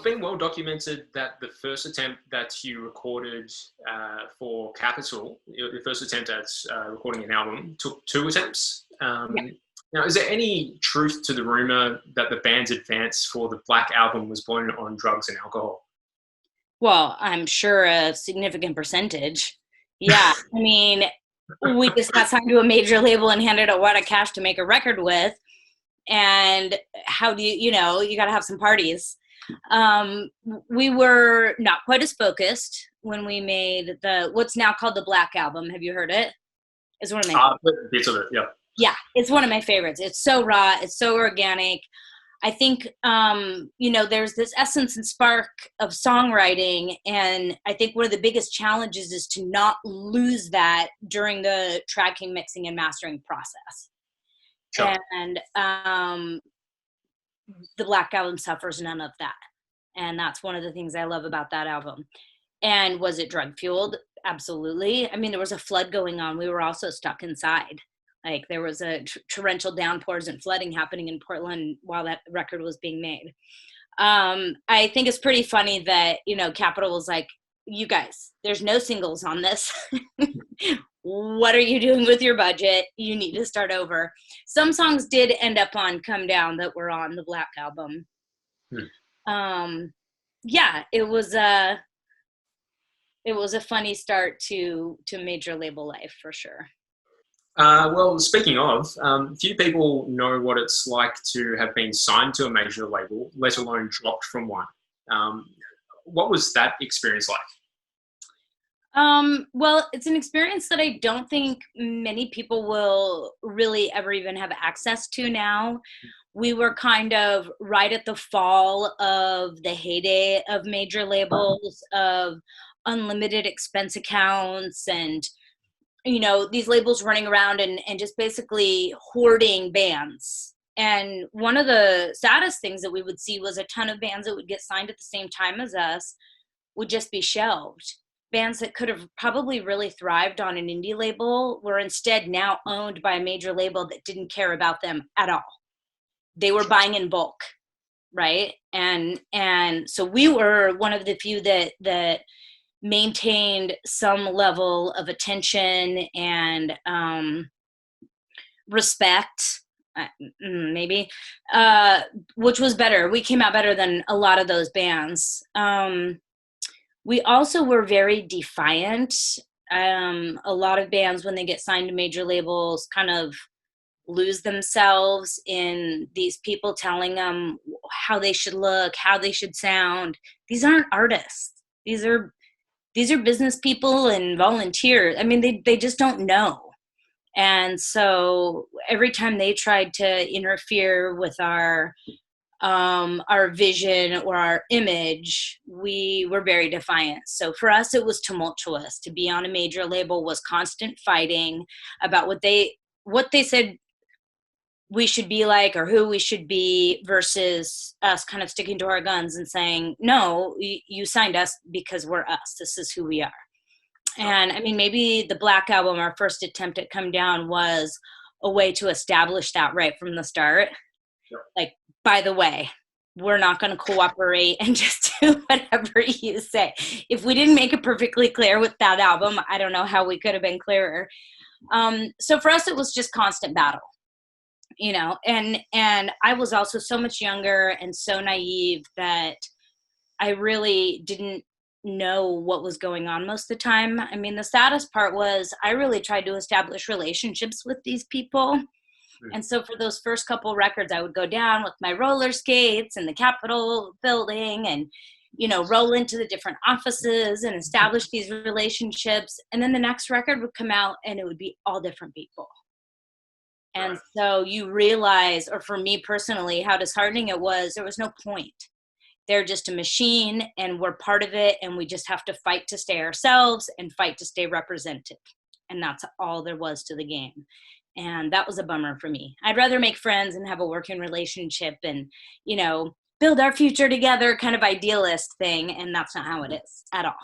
been well documented that the first attempt that you recorded for Capital, your first attempt at recording an album, took 2 attempts. Yeah. Now, is there any truth to the rumor that the band's advance for the Black Album was born on drugs and alcohol? Well, I'm sure a significant percentage. Yeah. I mean, we just got signed to a major label and handed a wad of cash to make a record with. And how do you know, you got to have some parties. We were not quite as focused when we made what's now called the Black Album. Have you heard it? It's one of my bits of it, yeah. Yeah, it's one of my favorites. It's so raw, it's so organic. I think there's this essence and spark of songwriting, and I think one of the biggest challenges is to not lose that during the tracking, mixing, and mastering process. Sure. And the Black Album suffers none of that. And that's one of the things I love about that album. And was it drug fueled? Absolutely. I mean, there was a flood going on. We were also stuck inside. Like there was a torrential downpours and flooding happening in Portland while that record was being made. I think it's pretty funny that, Capitol was like, you guys, there's no singles on this. What are you doing with your budget? You need to start over. Some songs did end up on Come Down that were on the Black Album. Yeah, it was a funny start to major label life for sure. Well, speaking of, few people know what it's like to have been signed to a major label, let alone dropped from one. What was that experience like? Well, it's an experience that I don't think many people will really ever even have access to now. We were kind of right at the fall of the heyday of major labels, of unlimited expense accounts and, these labels running around and just basically hoarding bands. And one of the saddest things that we would see was a ton of bands that would get signed at the same time as us would just be shelved. Bands that could have probably really thrived on an indie label were instead now owned by a major label that didn't care about them at all. They were buying in bulk, right? And so we were one of the few that maintained some level of attention and respect, maybe, which was better. We came out better than a lot of those bands. We also were very defiant. A lot of bands, when they get signed to major labels, kind of lose themselves in these people telling them how they should look, how they should sound. These aren't artists. These are business people and volunteers. I mean, they just don't know. And so every time they tried to interfere with our vision or our image, we were very defiant. So for us, it was tumultuous. To be on a major label was constant fighting about what they said we should be like or who we should be, versus us kind of sticking to our guns and saying, no, you signed us because we're us. This is who we are. And I mean, maybe the Black Album, our first attempt at Come Down, was a way to establish that right from the start. Sure. Like, by the way, we're not going to cooperate and just do whatever you say. If we didn't make it perfectly clear with that album, I don't know how we could have been clearer. So for us, it was just constant battle, and I was also so much younger and so naive that I really didn't know what was going on most of the time. I mean, the saddest part was I really tried to establish relationships with these people. And so for those first couple records, I would go down with my roller skates in the Capitol building and, roll into the different offices and establish these relationships. And then the next record would come out and it would be all different people. And Right. so you realize, or for me personally, how disheartening it was. There was no point. They're just a machine and we're part of it. And we just have to fight to stay ourselves and fight to stay represented. And that's all there was to the game. And that was a bummer for me. I'd rather make friends and have a working relationship and, build our future together kind of idealist thing. And that's not how it is at all.